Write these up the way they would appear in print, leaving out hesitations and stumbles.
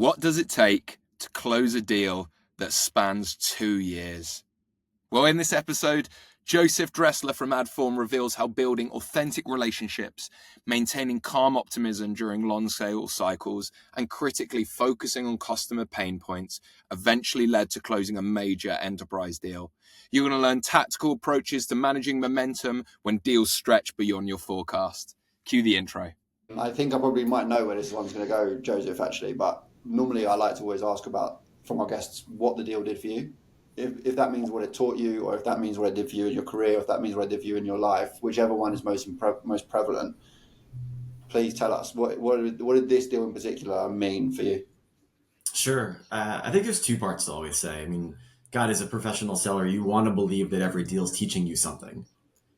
What does it take to close a deal that spans 2 years? Well, in this episode, Joseph Dressler from Adform reveals how building authentic relationships, maintaining calm optimism during long sales cycles, and critically focusing on customer pain points eventually led to closing a major enterprise deal. You're going to learn tactical approaches to managing momentum when deals stretch beyond your forecast. Cue the intro. I think I probably might know where this one's going to go, Joseph, actually, but normally I like to always ask about, from our guests, what the deal did for you. If that means what it taught you, or if that means what it did for you in your career, or if that means what it did for you in your life, whichever one is most prevalent, please tell us. What did this deal in particular mean for you? Sure. I think there's two parts to always say. I mean, God, as a professional seller, you want to believe that every deal is teaching you something.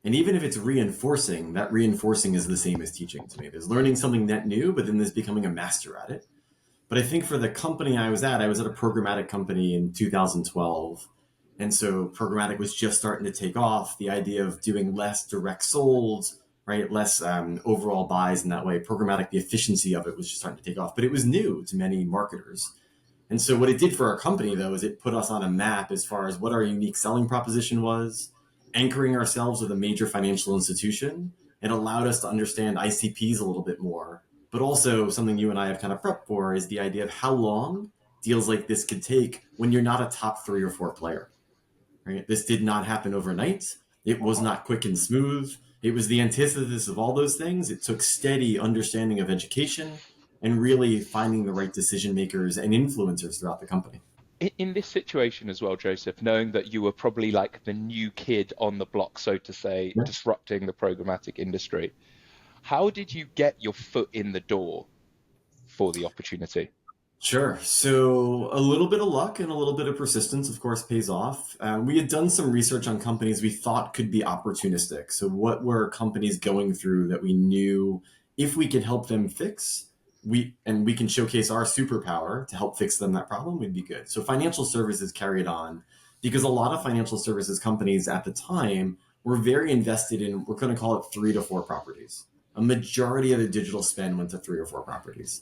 And even if it's reinforcing, that reinforcing is the same as teaching to me. There's learning something that new, but then there's becoming a master at it. But I think for the company I was at a programmatic company in 2012. And so programmatic was just starting to take off. The idea of doing less direct sold, right? Less overall buys in that way. Programmatic, the efficiency of it was just starting to take off, but it was new to many marketers. And so what it did for our company, though, is it put us on a map as far as what our unique selling proposition was, anchoring ourselves with a major financial institution. It allowed us to understand ICPs a little bit more, but also something you and I have kind of prepped for is the idea of how long deals like this could take when you're not a top 3 or 4 player, right? This did not happen overnight. It was not quick and smooth. It was the antithesis of all those things. It took steady understanding of education and really finding the right decision makers and influencers throughout the company. In this situation as well, Joseph, knowing that you were probably like the new kid on the block, so to say, Yeah. disrupting the programmatic industry, how did you get your foot in the door for the opportunity? Sure. So a little bit of luck and a little bit of persistence, of course, pays off. We had done some research on companies we thought could be opportunistic. So what were companies going through that we knew if we could help them fix, we can showcase our superpower to help fix them that problem, we'd be good. So financial services carried on because a lot of financial services companies at the time were very invested in, we're going to call it 3 to 4 properties. A majority of the digital spend went to 3 or 4 properties.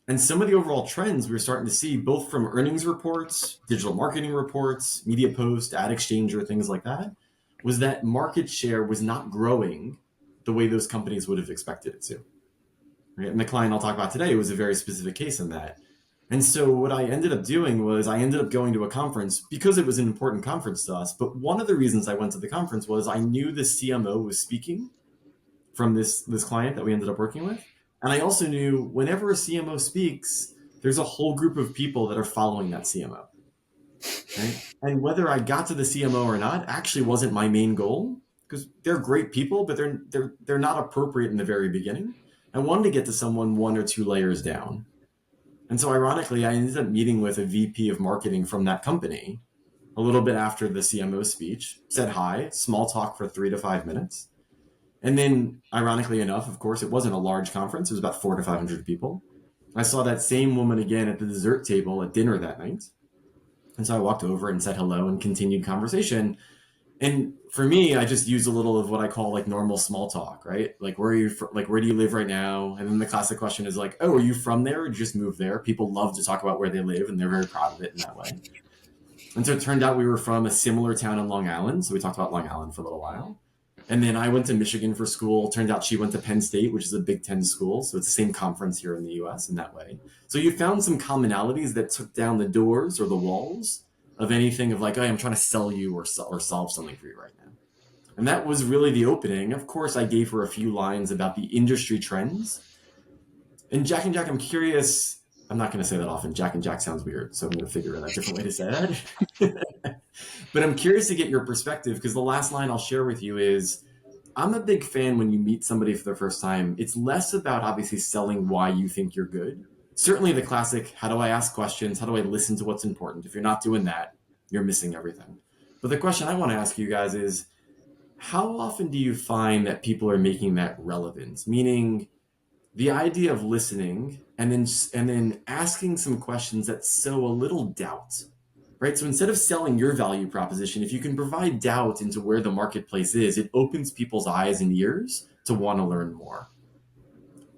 And some of the overall trends we were starting to see, both from earnings reports, digital marketing reports, media posts, ad exchanger, things like that, was that market share was not growing the way those companies would have expected it to. Right? And the client I'll talk about today was a very specific case in that. And so what I ended up doing was I ended up going to a conference because it was an important conference to us. But one of the reasons I went to the conference was I knew the CMO was speaking from this client that we ended up working with. And I also knew whenever a CMO speaks, there's a whole group of people that are following that CMO. Right? And whether I got to the CMO or not actually wasn't my main goal because they're great people, but they're not appropriate in the very beginning. I wanted to get to someone 1 or 2 layers down. And so ironically, I ended up meeting with a VP of marketing from that company a little bit after the CMO speech, said hi, small talk for 3 to 5 minutes. And then, ironically enough, of course, it wasn't a large conference. It was about 400 to 500 people. I saw that same woman again at the dessert table at dinner that night. And so I walked over and said hello and continued conversation. And for me, I just use a little of what I call like normal small talk, right? Like, where do you live right now? And then the classic question is like, oh, are you from there or did you just move there? People love to talk about where they live and they're very proud of it in that way. And so it turned out we were from a similar town in Long Island. So we talked about Long Island for a little while. And then I went to Michigan for school. Turned out she went to Penn State, which is a Big Ten school. So it's the same conference here in the US in that way. So you found some commonalities that took down the doors or the walls of anything of like, oh, I'm trying to sell you or solve something for you right now. And that was really the opening. Of course, I gave her a few lines about the industry trends. And Jack, I'm curious. I'm not going to say that often. Jack and Jack sounds weird, so I'm going to figure out a different way to say that. But I'm curious to get your perspective because the last line I'll share with you is, I'm a big fan when you meet somebody for the first time. It's less about obviously selling why you think you're good. Certainly the classic, how do I ask questions? How do I listen to what's important? If you're not doing that, you're missing everything. But the question I want to ask you guys is, how often do you find that people are making that relevant? Meaning the idea of listening and then asking some questions that sow a little doubt, right? So instead of selling your value proposition, if you can provide doubt into where the marketplace is, it opens people's eyes and ears to want to learn more.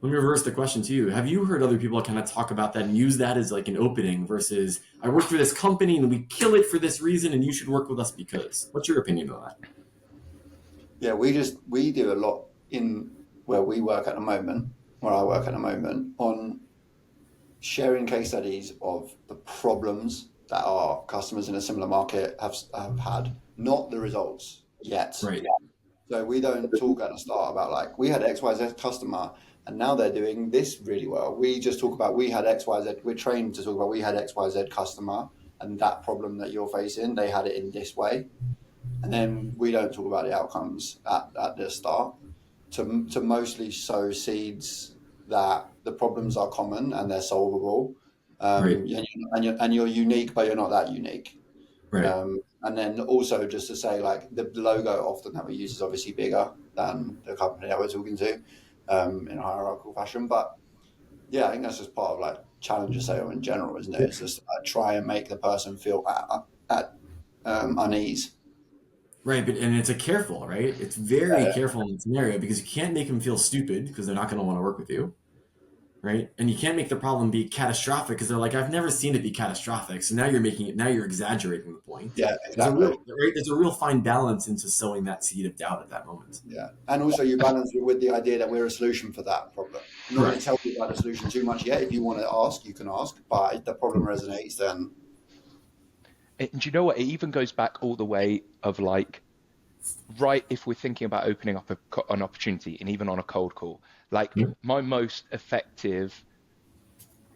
Let me reverse the question to you. Have you heard other people kind of talk about that and use that as like an opening versus I work for this company and we kill it for this reason and you should work with us because? What's your opinion on that? Yeah, we do a lot in where we work at the moment, where I work at the moment, on sharing case studies of the problems that our customers in a similar market have had, not the results yet. Right. So we don't talk at the start about like, we had XYZ customer and now they're doing this really well. We just talk about we had XYZ, we're trained to talk about we had XYZ customer and that problem that you're facing, they had it in this way. And then we don't talk about the outcomes at the start to mostly sow seeds that the problems are common and they're solvable. Right. And you're unique, but you're not that unique. Right. And then also just to say, like, the logo often that we use is obviously bigger than the company that we're talking to in a hierarchical fashion. But yeah, I think that's just part of like challenger sale in general, isn't it? It's just try and make the person feel at unease. Right, and it's a careful, right? It's very careful in the scenario because you can't make them feel stupid because they're not going to want to work with you, right? And you can't make the problem be catastrophic because they're like, I've never seen it be catastrophic. So now you're exaggerating the point. Yeah, exactly. There's a real fine balance into sowing that seed of doubt at that moment. Yeah, and also you balance it with the idea that we're a solution for that problem. I'm not going to tell you about the solution too much yet. If you want to ask, you can ask, but if the problem resonates, then... And you know what? It even goes back all the way of like, right, if we're thinking about opening up an opportunity and even on a cold call, like my most effective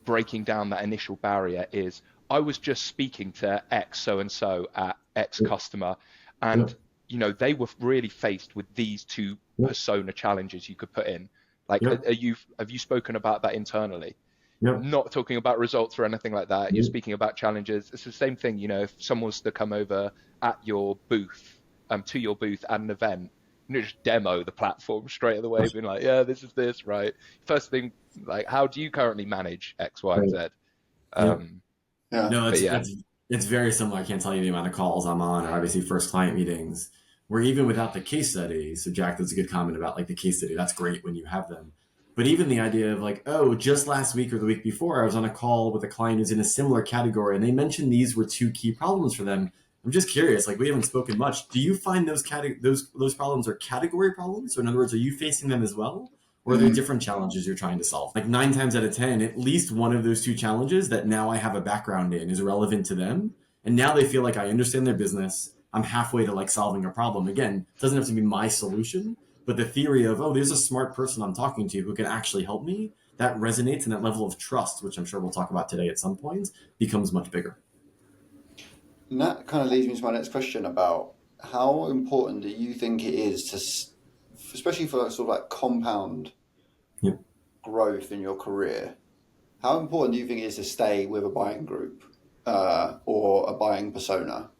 breaking down that initial barrier is I was just speaking to X so-and-so at X customer and, you know, they were really faced with these two persona challenges you could put in. Like, have you spoken about that internally? Not talking about results or anything like that. You're speaking about challenges. It's the same thing, you know, if someone was to come over at your booth, to your booth at an event, you know, just demo the platform straight away, being like, yeah, this is this, right? First thing, like, how do you currently manage X, Y, and Z? No, it's very similar. I can't tell you the amount of calls I'm on, or obviously first client meetings, where even without the case study, so Jack, that's a good comment about like the case study. That's great when you have them. But even the idea of like, oh, just last week or the week before, I was on a call with a client who's in a similar category, and they mentioned these were two key problems for them. I'm just curious, like we haven't spoken much. Do you find those problems are category problems? So in other words, are you facing them as well? Or are there different challenges you're trying to solve? Like 9 times out of 10, at least one of those two challenges that now I have a background in is relevant to them. And now they feel like I understand their business. I'm halfway to like solving a problem. Again, it doesn't have to be my solution, but the theory of, oh, there's a smart person I'm talking to who can actually help me, that resonates, and that level of trust, which I'm sure we'll talk about today at some points, becomes much bigger. And that kind of leads me to my next question about how important do you think it is to, especially for sort of like compound growth in your career, how important do you think it is to stay with a buying group or a buying persona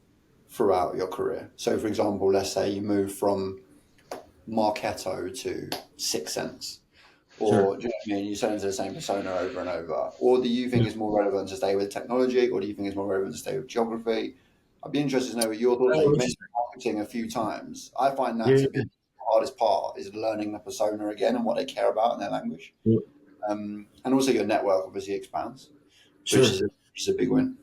throughout your career? So for example, let's say you move from Marketo to 6 Sense, or do you know what I mean? You sell into the same persona over and over, or do you think it's more relevant to stay with technology, or do you think it's more relevant to stay with geography? I'd be interested to know what your thoughts are. You mentioned marketing a few times. I find that to be the hardest part is learning the persona again and what they care about in their language, and also your network obviously expands, which is a big win.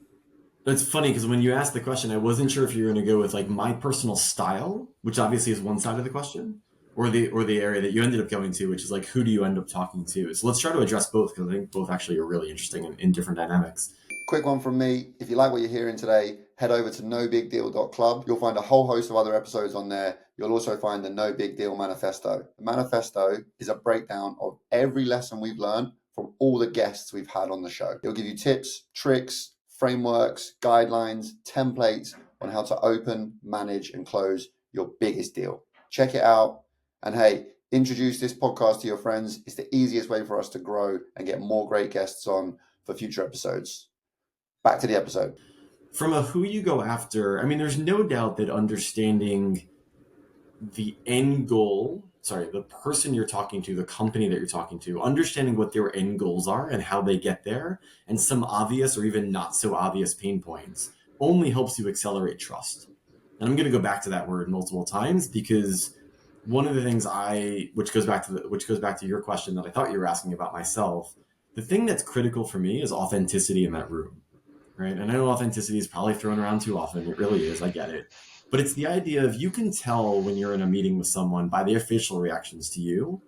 It's funny because when you asked the question, I wasn't sure if you were going to go with like my personal style, which obviously is one side of the question, or the area that you ended up going to, which is like, who do you end up talking to? So let's try to address both because I think both actually are really interesting in different dynamics. Quick one from me. If you like what you're hearing today, head over to nobigdeal.club. You'll find a whole host of other episodes on there. You'll also find the No Big Deal Manifesto. The manifesto is a breakdown of every lesson we've learned from all the guests we've had on the show. It'll give you tips, tricks, frameworks, guidelines, templates on how to open, manage, and close your biggest deal. Check it out. And hey, introduce this podcast to your friends. It's the easiest way for us to grow and get more great guests on for future episodes. Back to the episode. From a who you go after, I mean, there's no doubt that understanding the end goal, the person you're talking to, the company that you're talking to, understanding what their end goals are and how they get there, and some obvious or even not so obvious pain points only helps you accelerate trust. And I'm going to go back to that word multiple times because one of the things which goes back to your question that I thought you were asking about myself, the thing that's critical for me is authenticity in that room, right? And I know authenticity is probably thrown around too often. It really is. I get it. But it's the idea of, you can tell when you're in a meeting with someone by their facial reactions to you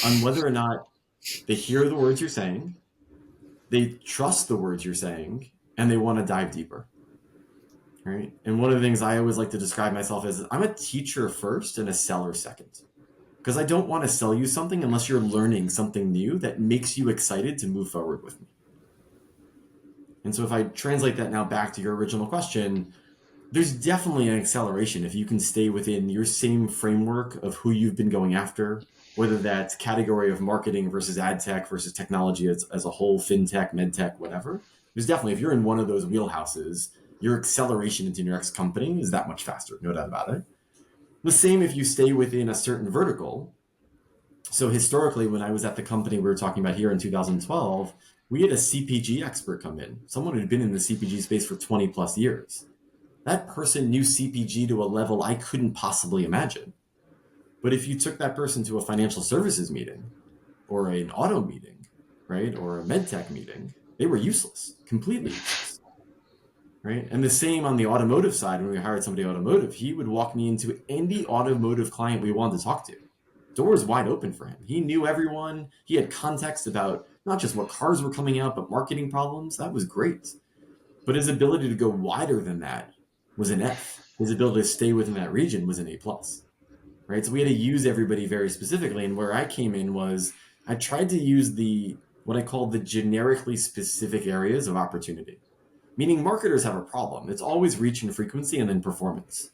on whether or not they hear the words you're saying, they trust the words you're saying, and they want to dive deeper, right? And one of the things I always like to describe myself as, I'm a teacher first and a seller second. Because I don't want to sell you something unless you're learning something new that makes you excited to move forward with me. And so if I translate that now back to your original question, there's definitely an acceleration if you can stay within your same framework of who you've been going after, whether that's category of marketing versus ad tech versus technology as a whole, fintech, medtech, whatever. There's definitely, if you're in one of those wheelhouses, your acceleration into your next company is that much faster, no doubt about it. The same if you stay within a certain vertical. So historically, when I was at the company we were talking about here in 2012, we had a CPG expert come in, someone who'd been in the CPG space for 20 plus years. That person knew CPG to a level I couldn't possibly imagine. But if you took that person to a financial services meeting or an auto meeting, right, or a medtech meeting, they were useless, completely useless, right? And the same on the automotive side. When we hired somebody automotive, he would walk me into any automotive client we wanted to talk to. Doors wide open for him. He knew everyone. He had context about not just what cars were coming out, but marketing problems. That was great. But his ability to go wider than that was an F. His ability to stay within that region was an A+, right? So we had to use everybody very specifically. And where I came in was, I tried to use what I call the generically specific areas of opportunity. Meaning marketers have a problem. It's always reach and frequency and then performance.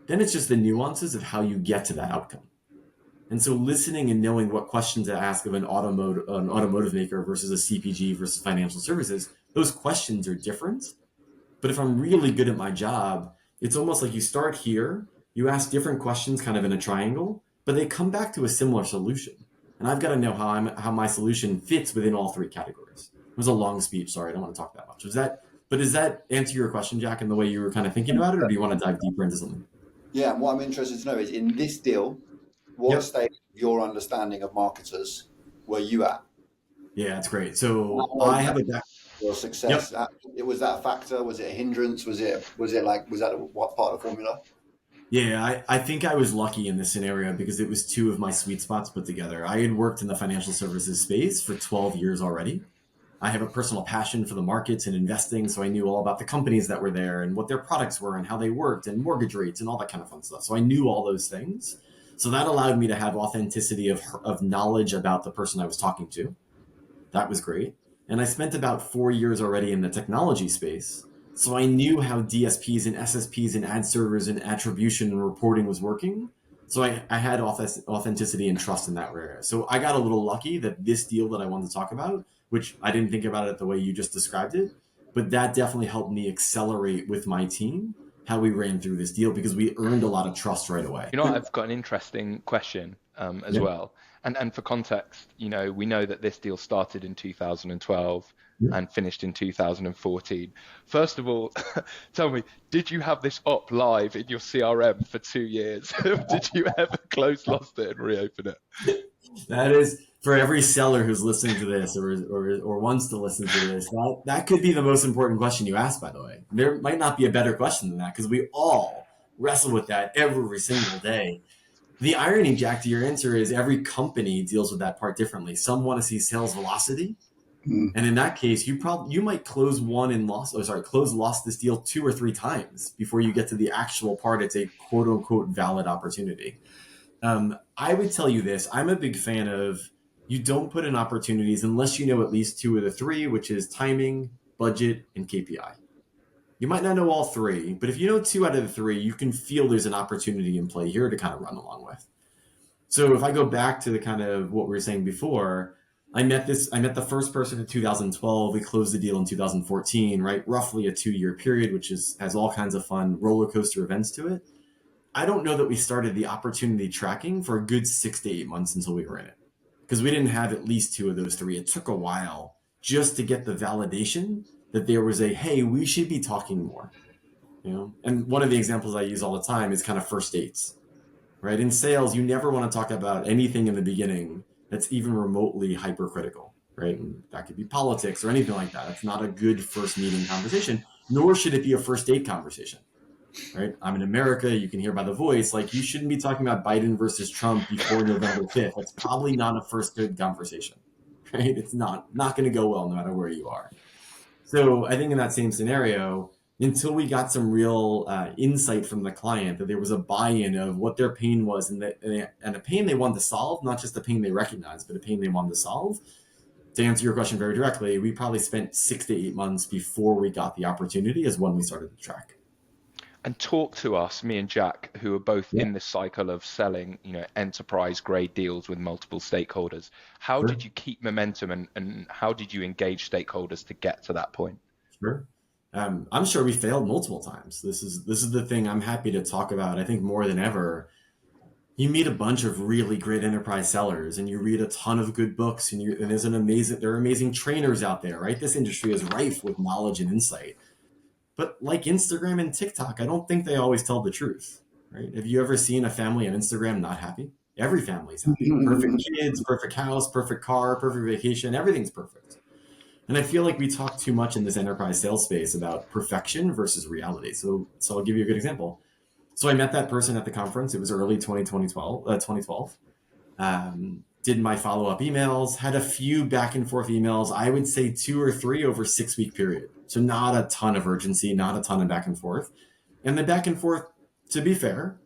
Then it's just the nuances of how you get to that outcome. And so listening and knowing what questions to ask of an automotive maker versus a CPG versus financial services, those questions are different. But if I'm really good at my job, it's almost like you start here, you ask different questions kind of in a triangle, but they come back to a similar solution. And I've got to know how my solution fits within all three categories. It was a long speech. Sorry, I don't want to talk that much. Does that answer your question, Jack, in the way you were kind of thinking about it, or do you want to dive deeper into something? Yeah, and what I'm interested to know is, in this deal, what stage of your understanding of marketers were you at? Yeah, that's great. So I have your success. Yep. Was that a factor? Was it a hindrance? Was that what part of the formula? Yeah, I think I was lucky in this scenario because it was two of my sweet spots put together. I had worked in the financial services space for 12 years already. I have a personal passion for the markets and investing, so I knew all about the companies that were there and what their products were and how they worked and mortgage rates and all that kind of fun stuff. So I knew all those things. So that allowed me to have authenticity of knowledge about the person I was talking to. That was great. And I spent about 4 years already in the technology space. So I knew how DSPs and SSPs and ad servers and attribution and reporting was working. So I had authenticity and trust in that area. So I got a little lucky that this deal that I wanted to talk about, which I didn't think about it the way you just described it, but that definitely helped me accelerate with my team how we ran through this deal, because we earned a lot of trust right away. You know, I've got an interesting question as well. And for context, we know that this deal started in 2012 and finished in 2014. First of all, tell me, did you have this op live in your CRM for 2 years? Did you ever lost it and reopen it? That is, for every seller who's listening to this or wants to listen to this, that could be the most important question you ask, by the way. There might not be a better question than that, because we all wrestle with that every single day. The irony, Jack, to your answer is every company deals with that part differently. Some want to see sales velocity. And in that case, you might close lost this deal 2 or 3 times before you get to the actual part. It's a quote unquote valid opportunity. I would tell you this. I'm a big fan of, you don't put in opportunities unless you know at least 2 of the 3, which is timing, budget, and KPI. You might not know all 3, but if you know 2 out of the 3, you can feel there's an opportunity in play here to kind of run along with. So if I go back to the kind of what we were saying before, I met the first person in 2012. We closed the deal in 2014, right? Roughly a 2-year period, which has all kinds of fun roller coaster events to it. I don't know that we started the opportunity tracking for a good 6 to 8 months until we were in it, because we didn't have at least 2 of those 3. It took a while just to get the validation that there was hey, we should be talking more. And one of the examples I use all the time is kind of first dates. right? In sales, you never want to talk about anything in the beginning that's even remotely hypercritical, right? And that could be politics or anything like that. It's not a good first meeting conversation, nor should it be a first date conversation, right? I'm in America, you can hear by the voice, like you shouldn't be talking about Biden versus Trump before November 5th. That's probably not a first good conversation, right? It's not going to go well no matter where you are. So I think in that same scenario, until we got some real insight from the client that there was a buy-in of what their pain was and a pain they wanted to solve, not just a pain they recognized, but a pain they wanted to solve. To answer your question very directly, we probably spent 6 to 8 months before we got the opportunity is when we started to track. And talk to us, me and Jack, who are both in this cycle of selling, enterprise grade deals with multiple stakeholders. How did you keep momentum and how did you engage stakeholders to get to that point? Sure. I'm sure we failed multiple times. This is the thing I'm happy to talk about. I think more than ever, you meet a bunch of really great enterprise sellers and you read a ton of good books and there are amazing trainers out there, right? This industry is rife with knowledge and insight. But like Instagram and TikTok, I don't think they always tell the truth, right? Have you ever seen a family on Instagram not happy? Every family's happy. Perfect kids, perfect house, perfect car, perfect vacation, everything's perfect. And I feel like we talk too much in this enterprise sales space about perfection versus reality. So I'll give you a good example. So I met that person at the conference. It was early 2012. Did my follow-up emails, had a few back and forth emails, I would say 2 or 3 over 6-week period. So not a ton of urgency, not a ton of back and forth. And the back and forth, to be fair,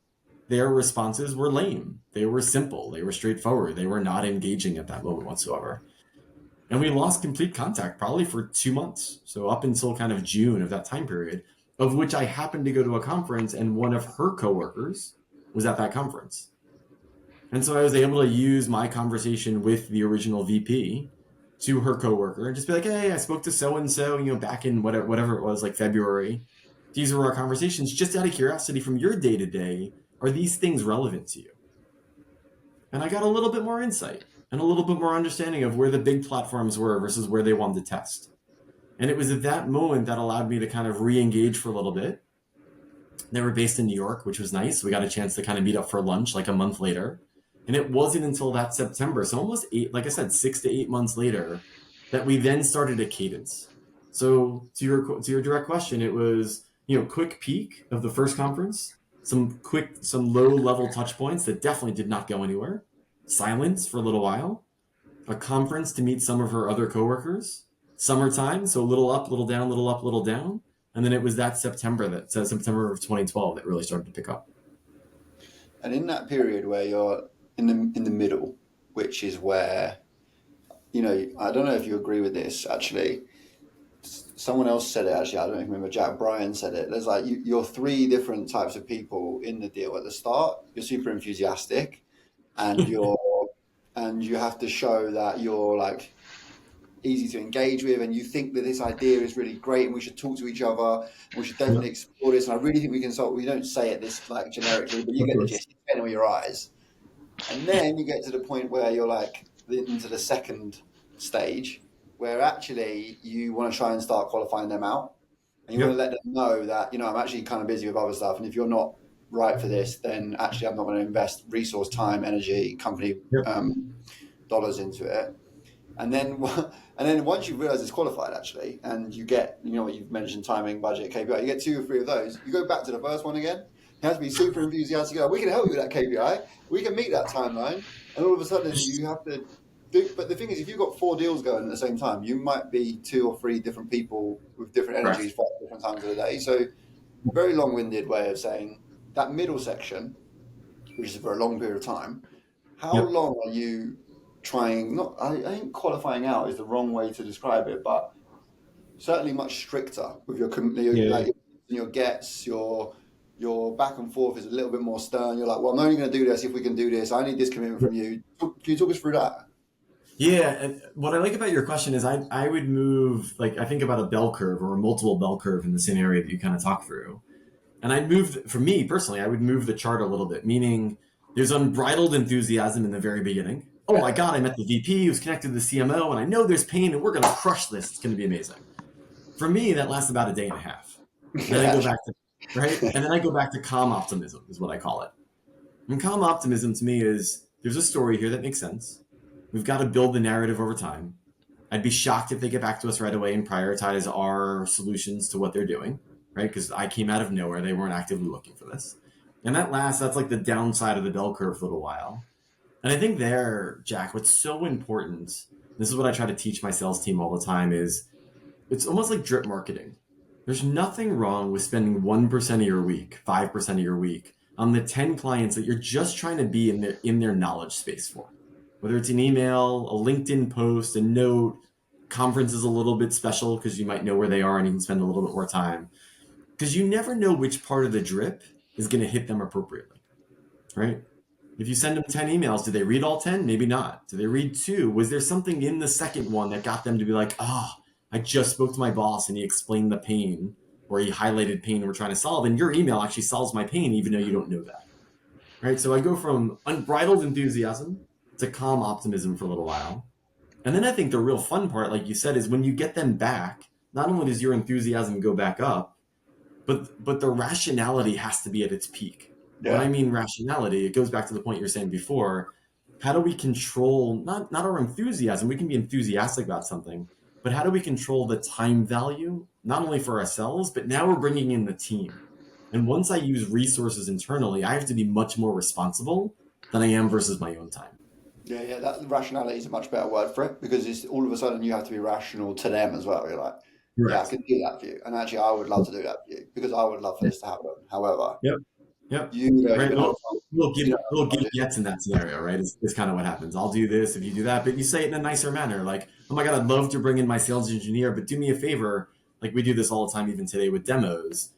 their responses were lame. They were simple. They were straightforward. They were not engaging at that moment whatsoever. And we lost complete contact probably for 2 months. So up until kind of June of that time period, of which I happened to go to a conference and one of her coworkers was at that conference. And so I was able to use my conversation with the original VP to her coworker and just be like, hey, I spoke to so-and-so, back in whatever it was, like February. These were our conversations. Just out of curiosity from your day-to-day, are these things relevant to you? And I got a little bit more insight and a little bit more understanding of where the big platforms were versus where they wanted to test. And it was at that moment that allowed me to kind of re-engage for a little bit. They were based in New York, which was nice. We got a chance to kind of meet up for lunch like a month later. And it wasn't until that September, so almost 6 to 8 months later, that we then started a cadence. So to your direct question, it was, quick peak of the first conference, some low level touch points that definitely did not go anywhere, silence for a little while, a conference to meet some of her other coworkers, summertime, so a little up, little down, little up, little down. And then it was that September of 2012 that really started to pick up. And in that period where you're in the middle, which is where, I don't know if you agree with this, actually. Someone else said it, actually. I don't remember. Jack Bryan said it. There's like, you're 3 different types of people in the deal. At the start, you're super enthusiastic and you have to show that you're like easy to engage with and you think that this idea is really great and we should talk to each other and we should definitely explore this. And I really think we can solve. We don't say it this like generically, but you get the gist. You get it with your eyes. And then you get to the point where you're like into the second stage where actually you want to try and start qualifying them out and you want to let them know that, I'm actually kind of busy with other stuff. And if you're not right for this, then actually I'm not going to invest resource, time, energy, company dollars into it. And then once you realize it's qualified actually, and you get, what you've mentioned, timing, budget, KPI, you get 2 or 3 of those, you go back to the first one again. You have to be super enthusiastic. We can help you with that KPI. We can meet that timeline. And all of a sudden you have to do, but the thing is, if you've got 4 deals going at the same time, you might be 2 or 3 different people with different energies 5 different times of the day. So very long-winded way of saying that middle section, which is for a long period of time, how long are you trying, I think qualifying out is the wrong way to describe it, but certainly much stricter with your gets, your back and forth is a little bit more stern. You're like, well, I'm only going to do this if we can do this. I need this commitment from you. Can you talk us through that? Yeah, and what I like about your question is I would move, like I think about a bell curve or a multiple bell curve in the scenario that you kind of talk through. And I'd move, for me personally, I would move the chart a little bit, meaning there's unbridled enthusiasm in the very beginning. Oh my God, I met the VP who's connected to the CMO and I know there's pain and we're going to crush this. It's going to be amazing. For me, that lasts about a day and a half. Then I go back to, right? And then I go back to calm optimism is what I call it. And calm optimism to me is there's a story here that makes sense. We've got to build the narrative over time. I'd be shocked if they get back to us right away and prioritize our solutions to what they're doing, right? Because I came out of nowhere. They weren't actively looking for this. And that's like the downside of the bell curve for a little while. And I think there, Jack, what's so important, this is what I try to teach my sales team all the time, is it's almost like drip marketing. There's nothing wrong with spending 1% of your week, 5% of your week on the 10 clients that you're just trying to be in their knowledge space for. Whether it's an email, a LinkedIn post, a note, conference is a little bit special because you might know where they are and you can spend a little bit more time. Because you never know which part of the drip is going to hit them appropriately, right? If you send them 10 emails, do they read all 10? Maybe not. Do they read 2? Was there something in the second one that got them to be like, I just spoke to my boss and he explained the pain, or he highlighted pain we're trying to solve, and your email actually solves my pain even though you don't know that, right? So I go from unbridled enthusiasm to calm optimism for a little while. And then I think the real fun part, like you said, is when you get them back, not only does your enthusiasm go back up, but the rationality has to be at its peak. Yeah. When I mean rationality, it goes back to the point you were saying before. How do we control not our enthusiasm? We can be enthusiastic about something, but how do we control the time value, not only for ourselves, but now we're bringing in the team. And once I use resources internally, I have to be much more responsible than I am versus my own time. Yeah, that rationality is a much better word for it, because it's all of a sudden you have to be rational to them as well. You're like, right. Yeah, I can do that for you. And actually, I would love to do that for you because I would love for this to happen. However, yep. Right. Little give gets in that scenario, right? Is kind of what happens. I'll do this if you do that, but you say it in a nicer manner, like, oh my God, I'd love to bring in my sales engineer, but do me a favor. Like we do this all the time, even today with demos.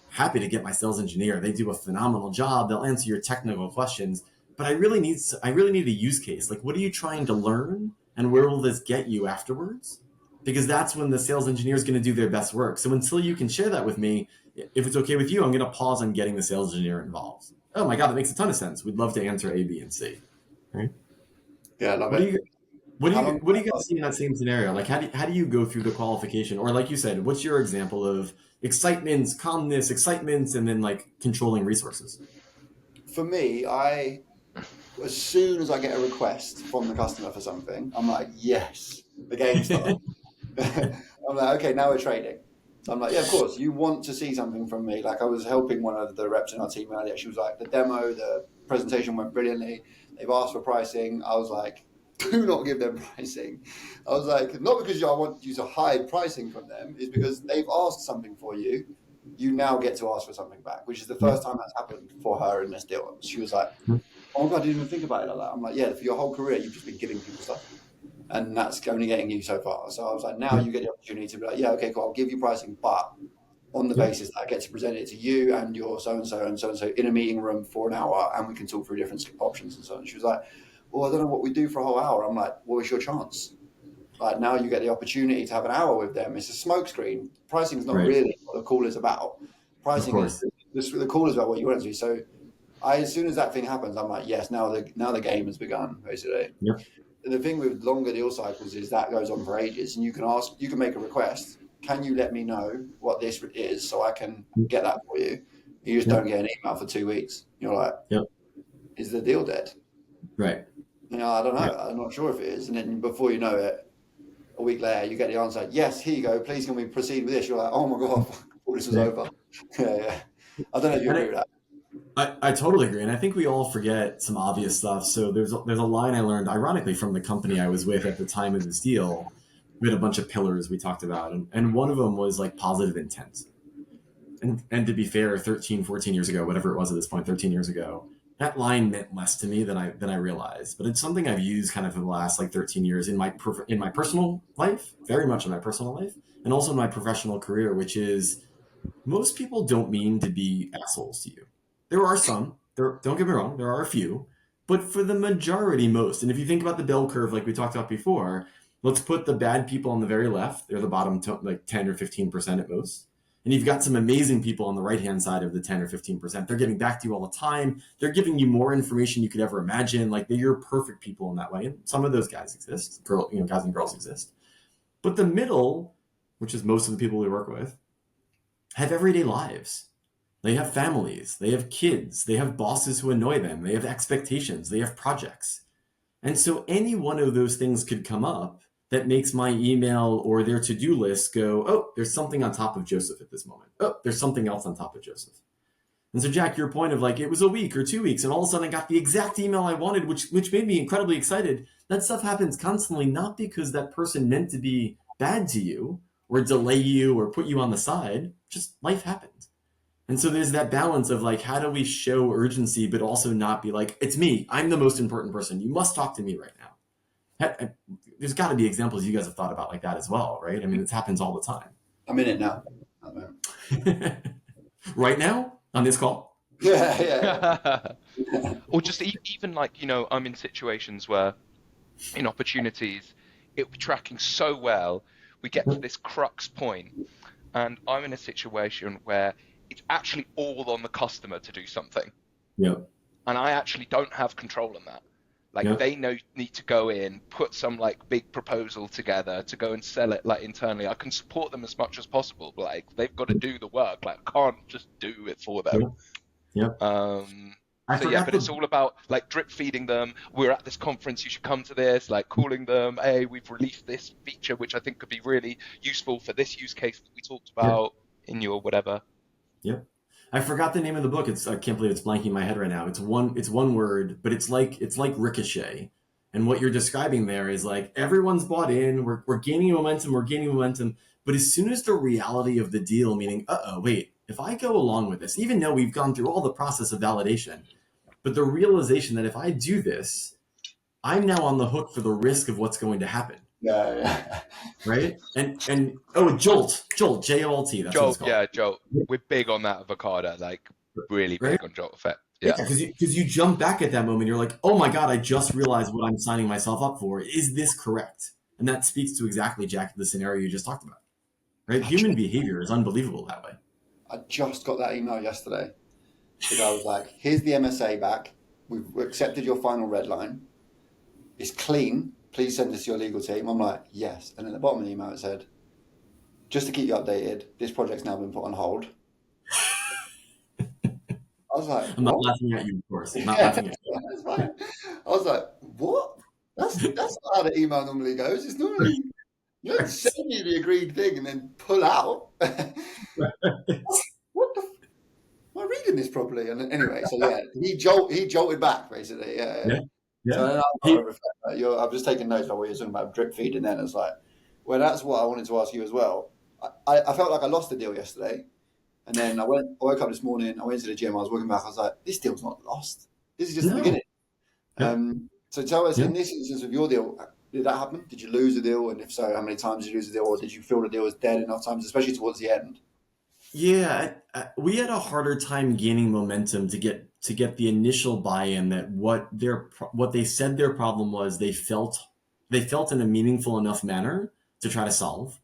Happy to get my sales engineer. They do a phenomenal job. They'll answer your technical questions, but I really need a use case. Like, what are you trying to learn, and where will this get you afterwards? Because that's when the sales engineer is going to do their best work. So until you can share that with me, if it's okay with you, I'm going to pause on getting the sales engineer involved. Oh my God, that makes a ton of sense. We'd love to answer A, B, and C. Right? Yeah, I love it. What do you guys see in that same scenario? Like, how do you go through the qualification? Or like you said, what's your example of excitement, calmness, excitement, and then like controlling resources? For me, as soon as I get a request from the customer for something, I'm like, yes, the game started. I'm like, okay, now we're trading. So I'm like, yeah, of course, you want to see something from me. Like I was helping one of the reps in our team earlier. She was like, the demo, the presentation went brilliantly. They've asked for pricing. I was like, do not give them pricing. I was like, not because I want you to hide pricing from them, it's because they've asked something for you. You now get to ask for something back, which is the first time that's happened for her in this deal. She was like, oh my God, I didn't even think about it like that. I'm like, yeah, for your whole career, you've just been giving people stuff. And that's only getting you so far. So I was like, now you get the opportunity to be like, yeah, okay, cool, I'll give you pricing, but on the basis that I get to present it to you and your so-and-so and so-and-so in a meeting room for an hour, and we can talk through different options and so on. She was like, well, I don't know what we do for a whole hour. I'm like, well, it's your chance. Like now you get the opportunity to have an hour with them. It's a smokescreen. Pricing is not really what the call is about. Pricing is the call is about what you want it to be. So as soon as that thing happens, I'm like, yes, now the game has begun, basically. Yeah. The thing with longer deal cycles is that goes on for ages, and you can make a request. Can you let me know what this is so I can get that for you? You just don't get an email for 2 weeks. You're like, is the deal dead? Right. You know, I don't know. I'm not sure if it is. And then before you know it, a week later, you get the answer, yes, here you go. Please can we proceed with this? You're like, oh my God, I thought this was over. Yeah. I don't know if you agree with that. I totally agree. And I think we all forget some obvious stuff. So there's a line I learned, ironically, from the company I was with at the time of this deal. We had a bunch of pillars we talked about. And one of them was like positive intent. And to be fair, 13, 14 years ago, whatever it was at this point, 13 years ago, that line meant less to me than I realized. But it's something I've used kind of for the last like 13 years in my personal life, very much in my personal life, and also in my professional career, which is most people don't mean to be assholes to you. There are some, don't get me wrong, there are a few, but for the majority, most. And if you think about the bell curve, like we talked about before, let's put the bad people on the very left. They're the bottom like 10 or 15% at most. And you've got some amazing people on the right-hand side of the 10 or 15%. They're getting back to you all the time. They're giving you more information you could ever imagine. Like they're perfect people in that way. And some of those guys exist, guys and girls exist. But the middle, which is most of the people we work with, have everyday lives. They have families, they have kids, they have bosses who annoy them, they have expectations, they have projects. And so any one of those things could come up that makes my email or their to-do list go, oh, there's something on top of Joseph at this moment. Oh, there's something else on top of Joseph. And so, Jack, your point of like, it was a week or 2 weeks, and all of a sudden I got the exact email I wanted, which made me incredibly excited. That stuff happens constantly, not because that person meant to be bad to you or delay you or put you on the side, just life happens. And so there's that balance of like, how do we show urgency, but also not be like, it's me, I'm the most important person, you must talk to me right now. There's got to be examples you guys have thought about like that as well, right? I mean, it happens all the time. I'm in it now. Right now on this call? Yeah. Or just even like, I'm in situations where in opportunities, it will be tracking so well, we get to this crux point, and I'm in a situation where it's actually all on the customer to do something. Yep. And I actually don't have control on that. Like Yep. they need to go in, put some like big proposal together to go and sell it like internally. I can support them as much as possible, but like they've got to do the work. Like I can't just do it for them. Yep. But it's all about like drip feeding them. We're at this conference, you should come to this, like calling them, hey, we've released this feature, which I think could be really useful for this use case that we talked about in your whatever. Yep. I forgot the name of the book. I can't believe it's blanking my head right now. It's one word, but it's like Ricochet. And what you're describing there is like everyone's bought in, we're gaining momentum. But as soon as the reality of the deal, meaning, wait, if I go along with this, even though we've gone through all the process of validation, but the realization that if I do this, I'm now on the hook for the risk of what's going to happen. Yeah. Right? And Jolt, Jolt, J-O-L-T. That's what it's called. Yeah, Jolt. We're big on that avocado, like really big on Jolt effect. Yeah, because you jump back at that moment, you're like, oh my God, I just realized what I'm signing myself up for. Is this correct? And that speaks to exactly, Jack, the scenario you just talked about. Right? Human behavior is unbelievable that way. I just got that email yesterday. The guy was like, here's the MSA back. We've accepted your final red line. It's clean. Please send this to your legal team. I'm like, yes. And at the bottom of the email it said, just to keep you updated, this project's now been put on hold. I was like, I'm not laughing at you, of course. I'm not laughing at you. That's fine. I was like, what? That's not how the email normally goes. It's normally, you don't send me the agreed thing and then pull out. What the? Am I reading this properly? And anyway, so yeah, he jolted back basically. Yeah. So I've just taken notes about what you're talking about drip feeding. Then it's like, well, that's what I wanted to ask you as well. I felt like I lost the deal yesterday, and then I woke up this morning. I went to the gym. I was walking back. I was like, this deal's not lost. This is just the beginning. So tell us, in this instance of your deal, did that happen? Did you lose a deal? And if so, how many times did you lose a deal? Or did you feel the deal was dead enough times, especially towards the end? Yeah, we had a harder time gaining momentum to get the initial buy-in that what they said their problem was they felt in a meaningful enough manner to try to solve,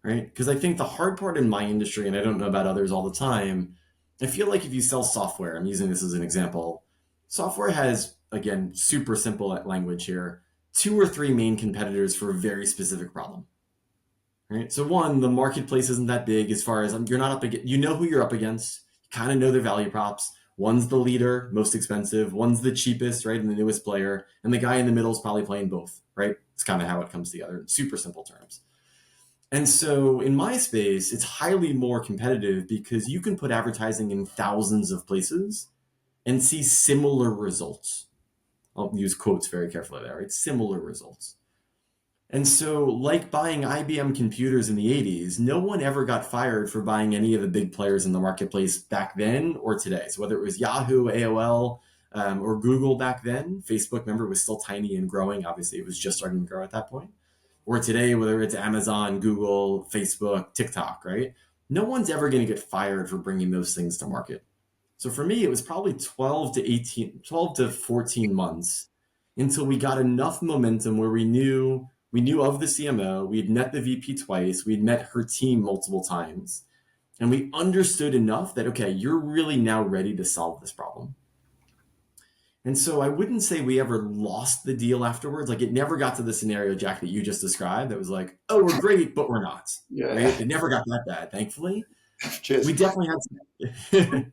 right? Because I think the hard part in my industry, and I don't know about others all the time, I feel like if you sell software, I'm using this as an example, software has, again, super simple language here, 2 or 3 main competitors for a very specific problem. Right. So one, the marketplace isn't that big as far as you're not up against, you know who you're up against, you kind of know their value props. One's the leader, most expensive. One's the cheapest, right, and the newest player. And the guy in the middle is probably playing both, right? It's kind of how it comes together in super simple terms. And so in my space, it's highly more competitive because you can put advertising in thousands of places and see similar results. I'll use quotes very carefully there, right? Similar results. And so, like buying IBM computers in the 80s, no one ever got fired for buying any of the big players in the marketplace back then or today. So whether it was Yahoo, AOL, or Google back then, Facebook, remember, was still tiny and growing. Obviously, it was just starting to grow at that point. Or today, whether it's Amazon, Google, Facebook, TikTok, right? No one's ever going to get fired for bringing those things to market. So for me, it was probably 12 to 14 months until we got enough momentum where we knew of the CMO, we had met the VP twice, we had met her team multiple times, and we understood enough that, okay, you're really now ready to solve this problem. And so I wouldn't say we ever lost the deal afterwards. Like it never got to the scenario, Jack, that you just described that was like, oh, we're great, but we're not. Yeah. Right? It never got that bad, thankfully. Cheers. we definitely had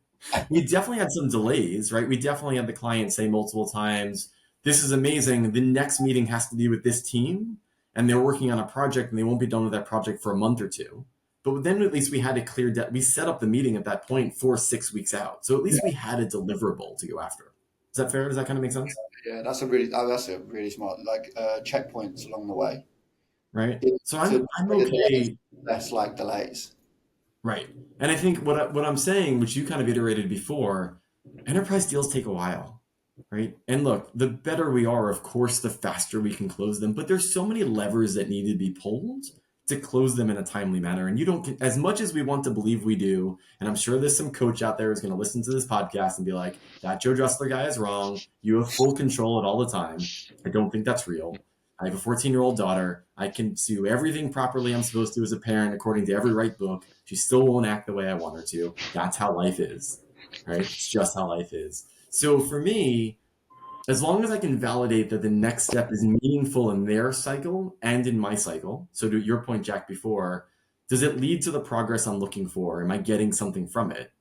we definitely had some delays, right? We definitely had the client say multiple times, "This is amazing. The next meeting has to be with this team, and they're working on a project, and they won't be done with that project for a month or two." But then at least we had a clear we set up the meeting at that point for 6 weeks out. So at least we had a deliverable to go after. Is that fair? Does that kind of make sense? Yeah, that's a really smart, like checkpoints along the way. Right. So To I'm okay. less like delays. Right. And I think what I'm saying, which you kind of iterated before, enterprise deals take a while, right? And look, the better we are, of course, the faster we can close them. But there's so many levers that need to be pulled to close them in a timely manner. And you don't, as much as we want to believe we do, and I'm sure there's some coach out there who's going to listen to this podcast and be like, that Joe Dressler guy is wrong. You have full control at all the time. I don't think that's real. I have a 14-year-old daughter. I can do everything properly I'm supposed to as a parent according to every right book. She still won't act the way I want her to. That's how life is, right? It's just how life is. So for me, as long as I can validate that the next step is meaningful in their cycle and in my cycle, so to your point, Jack, before, does it lead to the progress I'm looking for? Am I getting something from it?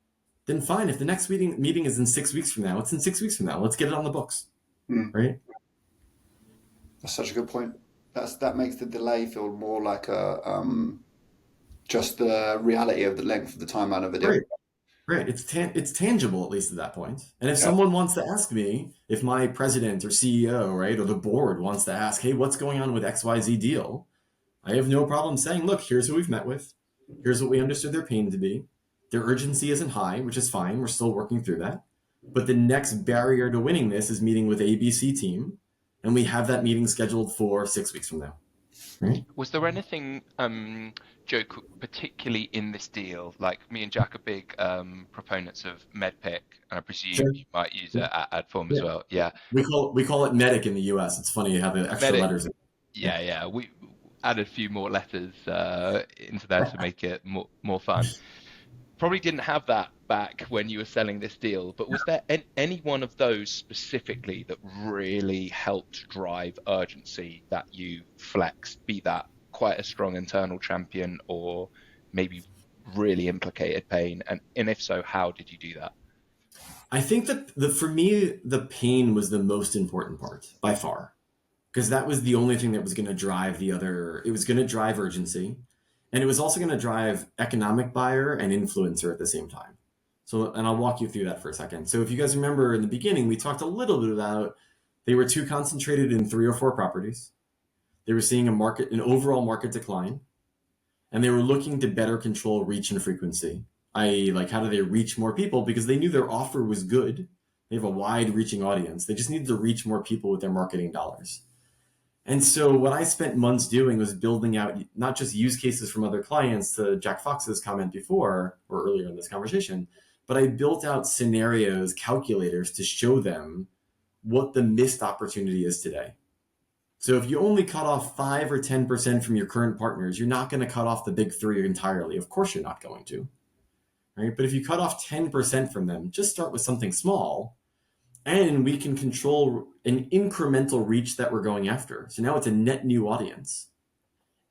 Then fine. If the next meeting is in 6 weeks from now, it's in 6 weeks from now. Let's get it on the books, right? That's such a good point. That makes the delay feel more like a just the reality of the length of the timeline of the deal. Right. It's tangible, at least at that point. And if someone wants to ask me, if my president or CEO, right, or the board wants to ask, hey, what's going on with XYZ deal? I have no problem saying, look, here's who we've met with. Here's what we understood their pain to be. Their urgency isn't high, which is fine. We're still working through that. But the next barrier to winning this is meeting with ABC team. And we have that meeting scheduled for 6 weeks from now. Right? Was there anything, Joe, particularly in this deal, like me and Jack are big proponents of MedPick, and I presume you might use it at Adform as well. Yeah. We call it Medic in the US. It's funny you have the extra letters. Yeah. We added a few more letters into there to make it more fun. Probably didn't have that back when you were selling this deal, but was there any one of those specifically that really helped drive urgency that you flexed, be that quite a strong internal champion or maybe really implicated pain? And if so, how did you do that? I think that for me, the pain was the most important part by far, because that was the only thing that was going to drive it was going to drive urgency. And it was also going to drive economic buyer and influencer at the same time. So, and I'll walk you through that for a second. So if you guys remember in the beginning, we talked a little bit about they were too concentrated in 3 or 4 properties. They were seeing an overall market decline, and they were looking to better control reach and frequency. I.e., like, how do they reach more people? Because they knew their offer was good. They have a wide reaching audience. They just needed to reach more people with their marketing dollars. And so what I spent months doing was building out not just use cases from other clients, to Jack Fox's comment before or earlier in this conversation, but I built out scenarios, calculators to show them what the missed opportunity is today. So if you only cut off 5 or 10% from your current partners, you're not going to cut off the big 3 entirely. Of course you're not going to, right? But if you cut off 10% from them, just start with something small, and we can control an incremental reach that we're going after. So now it's a net new audience.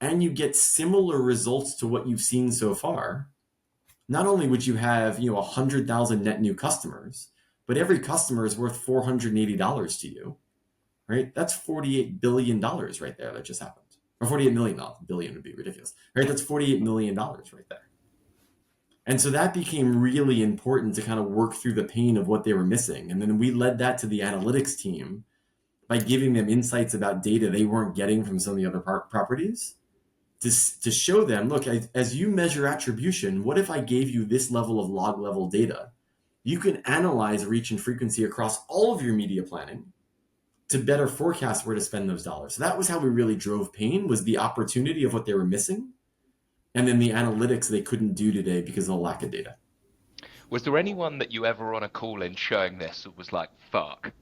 And you get similar results to what you've seen so far. Not only would you have 100,000 net new customers, but every customer is worth $480 to you, right? That's $48 billion right there that just happened. Or $48 million. Billion would be ridiculous, right? That's $48 million right there. And so that became really important to kind of work through the pain of what they were missing. And then we led that to the analytics team by giving them insights about data they weren't getting from some of the other properties to show them, look, as you measure attribution, what if I gave you this level of log level data? You can analyze reach and frequency across all of your media planning to better forecast where to spend those dollars. So that was how we really drove pain, was the opportunity of what they were missing. And then the analytics they couldn't do today because of the lack of data. Was there anyone that you ever on a call in showing this that was like, fuck?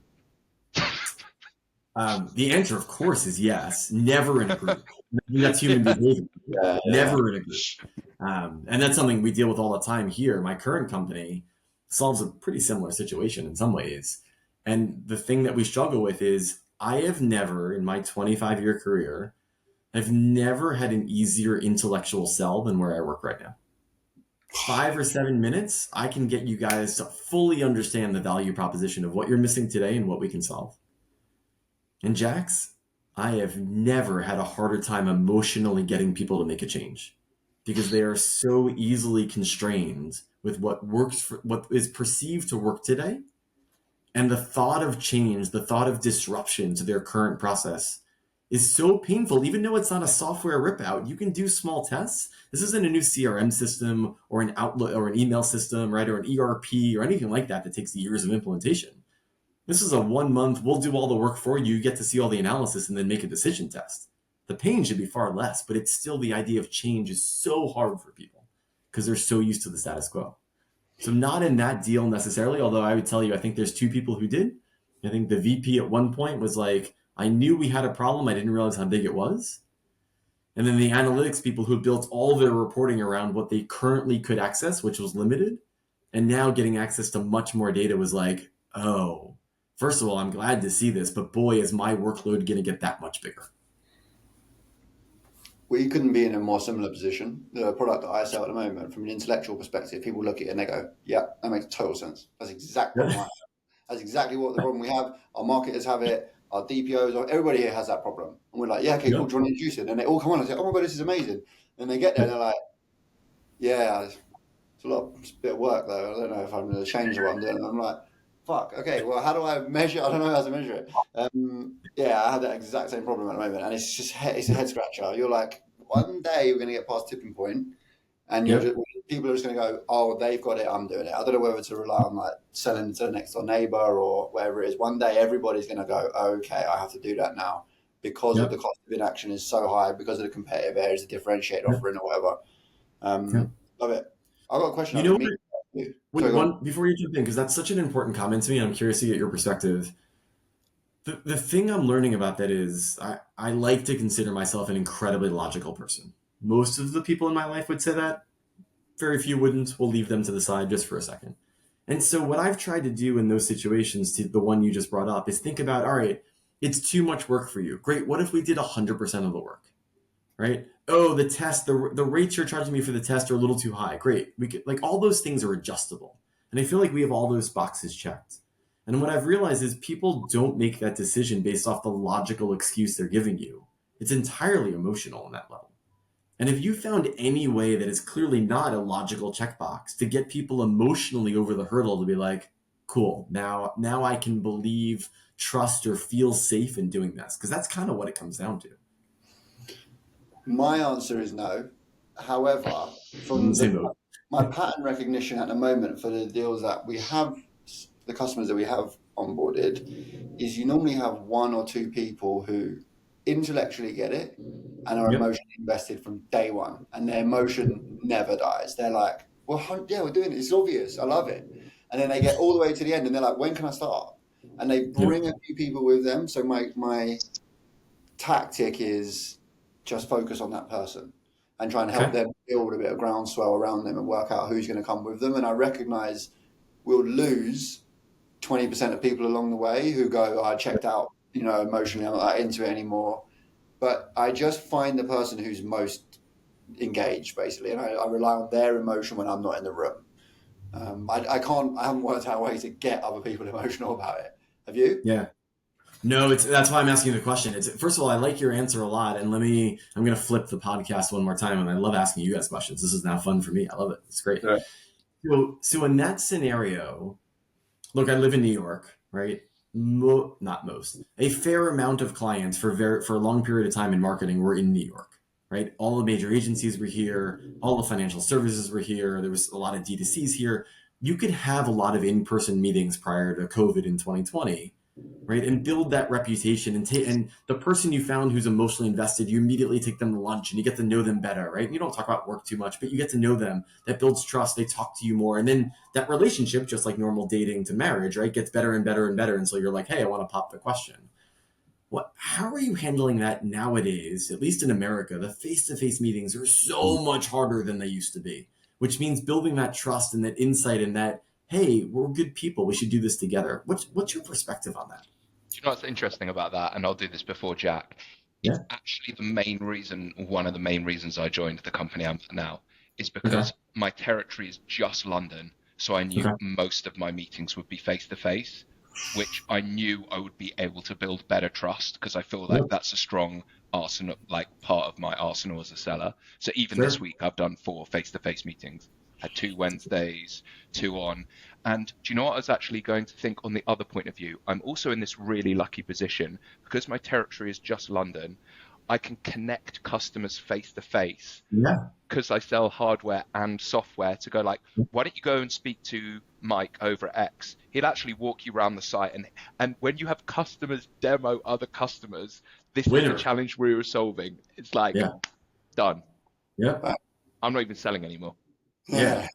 The answer, of course, is yes. Never in a group. That's human behavior. Never in a group. And that's something we deal with all the time here. My current company solves a pretty similar situation in some ways. And the thing that we struggle with is I have never, in my 25-year career, I've never had an easier intellectual sell than where I work right now. 5 or 7 minutes, I can get you guys to fully understand the value proposition of what you're missing today and what we can solve. And Jax, I have never had a harder time emotionally getting people to make a change because they are so easily constrained with what works for what is perceived to work today. And the thought of change, the thought of disruption to their current process is so painful. Even though it's not a software rip out, you can do small tests. This isn't a new CRM system or an Outlook or an email system, right? Or an ERP or anything like that takes years of implementation. This is a 1 month, we'll do all the work for you, you get to see all the analysis and then make a decision test. The pain should be far less, but it's still the idea of change is so hard for people because they're so used to the status quo. So not in that deal necessarily, although I would tell you, I think there's 2 people who did. I think the VP at one point was like, I knew we had a problem. I didn't realize how big it was. And then the analytics people who built all their reporting around what they currently could access, which was limited, and now getting access to much more data was like, oh, first of all, I'm glad to see this, but boy, is my workload going to get that much bigger. We couldn't be in a more similar position. The product that I sell at the moment, from an intellectual perspective, people look at it and they go, yeah, that makes total sense. That's exactly what I have. That's exactly what the problem we have. Our marketers have it. Our DPOs, everybody here has that problem. And we're like, yeah, okay, cool, do you want to introduce it? And they all come on and say, oh my God, this is amazing. And they get there and they're like, yeah, it's a bit of work though. I don't know if I'm going to change what I'm doing. And I'm like, fuck, okay, well, how do I measure? I don't know how to measure it. Yeah, I had that exact same problem at the moment. And it's just, it's a head scratcher. You're like, one day you're going to get past tipping point and people are just going to go, oh, they've got it, I'm doing it. I don't know whether to rely on like selling to the next door neighbor or whatever it is. One day everybody's going to go, okay, I have to do that now because of the cost of inaction is so high, because of the competitive areas, the differentiated offering or whatever. Love it. I've got a question. Before you jump in, because that's such an important comment to me, I'm curious to get your perspective. The thing I'm learning about that is I like to consider myself an incredibly logical person. Most of the people in my life would say that. Very few wouldn't. We'll leave them to the side just for a second. And so what I've tried to do in those situations, to the one you just brought up, is think about, all right, it's too much work for you. Great. What if we did 100% of the work, right? Oh, the test, the rates you're charging me for the test are a little too high. Great. We could, like, all those things are adjustable. And I feel like we have all those boxes checked. And what I've realized is people don't make that decision based off the logical excuse they're giving you. It's entirely emotional on that level. And if you found any way that is clearly not a logical checkbox to get people emotionally over the hurdle to be like, cool, now I can believe, trust, or feel safe in doing this, because that's kind of what it comes down to. My answer is no. However, from my pattern recognition at the moment for the deals that we have, the customers that we have onboarded, is you normally have 1 or 2 people who intellectually get it and are emotionally invested from day one, and their emotion never dies. They're like, well, yeah, we're doing it, it's obvious, I love it. And then they get all the way to the end and they're like, when can I start? And they bring a few people with them. So my tactic is just focus on that person and try and help them build a bit of groundswell around them and work out who's going to come with them. And I recognize we'll lose 20% of people along the way who go, I checked out, emotionally, I'm not into it anymore. But I just find the person who's most engaged, basically, and I rely on their emotion when I'm not in the room. I haven't worked out a way to get other people emotional about it. Have you? Yeah. No, that's why I'm asking the question. First of all, I like your answer a lot, and I'm going to flip the podcast one more time, and I love asking you guys questions. This is now fun for me. I love it. It's great. Yeah. So in that scenario, look, I live in New York, right? Not most. A fair amount of clients for a long period of time in marketing were in New York, right? All the major agencies were here. All the financial services were here. There was a lot of D2Cs here. You could have a lot of in-person meetings prior to COVID in 2020, right? And build that reputation and the person you found who's emotionally invested, you immediately take them to lunch and you get to know them better, right? You don't talk about work too much, but you get to know them. That builds trust. They talk to you more. And then that relationship, just like normal dating to marriage, right, gets better and better and better until you're like, hey, I want to pop the question. How are you handling that nowadays, at least in America? The face-to-face meetings are so much harder than they used to be, which means building that trust and that insight and that, hey, we're good people, we should do this together. What's your perspective on that? Do you know what's interesting about that? And I'll do this before Jack. It's actually one of the main reasons I joined the company I'm at now, is because my territory is just London. So I knew most of my meetings would be face to face, which I knew I would be able to build better trust, because I feel like that's a strong arsenal, like part of my arsenal as a seller. So even this week, I've done 4 face to face meetings, had 2 Wednesdays, 2 on. And do you know what I was actually going to think on the other point of view? I'm also in this really lucky position because my territory is just London. I can connect customers face to face. Because I sell hardware and software, to go like, why don't you go and speak to Mike over at X? He'll actually walk you around the site. And when you have customers demo other customers, this is the challenge we were solving. It's like, done. I'm not even selling anymore. Yeah,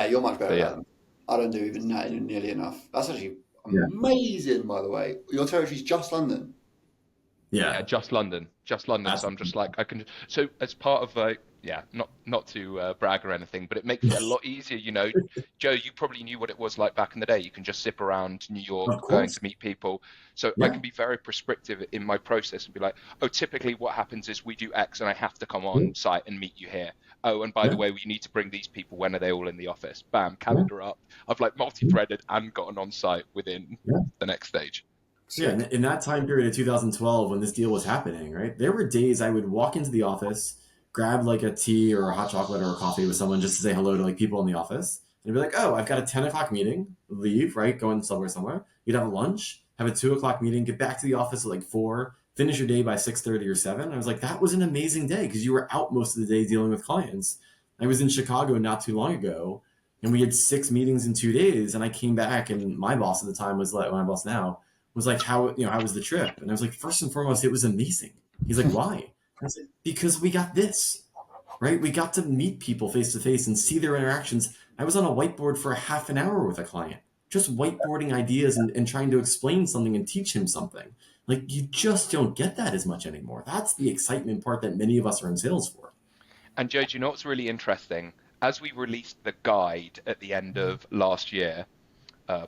you're much better at that. I don't do even nearly enough. That's actually amazing, by the way. Your territory's just London. Yeah, just London. So I'm just like, I can. So as part of not to brag or anything, but it makes it a lot easier. You know, Joe, you probably knew what it was like back in the day. You can just zip around New York, going to meet people. So I can be very prescriptive in my process and be like, oh, typically what happens is we do X and I have to come on site and meet you here. Oh, and by the way, we need to bring these people. When are they all in the office? Bam, calendar up. I've like multi-threaded and gotten on site within the next stage. Yeah, in that time period of 2012 when this deal was happening, right, there were days I would walk into the office, grab like a tea or a hot chocolate or a coffee with someone just to say hello to like people in the office. And be like, oh, I've got a 10 o'clock meeting, leave, right, going somewhere. You'd have a lunch, have a 2 o'clock meeting, get back to the office at like 4, finish your day by 6:30 or 7. I was like, that was an amazing day because you were out most of the day dealing with clients. I was in Chicago not too long ago, and we had 6 meetings in 2 days, and I came back, and my boss at the time was like, my boss now, was like, how was the trip? And I was like, first and foremost, it was amazing. He's like, why? I was like, because we got this, right? We got to meet people face to face and see their interactions. I was on a whiteboard for a half an hour with a client, just whiteboarding ideas and trying to explain something and teach him something. Like, you just don't get that as much anymore. That's the excitement part that many of us are in sales for. And Joe, do you know what's really interesting? As we released the guide at the end of last year,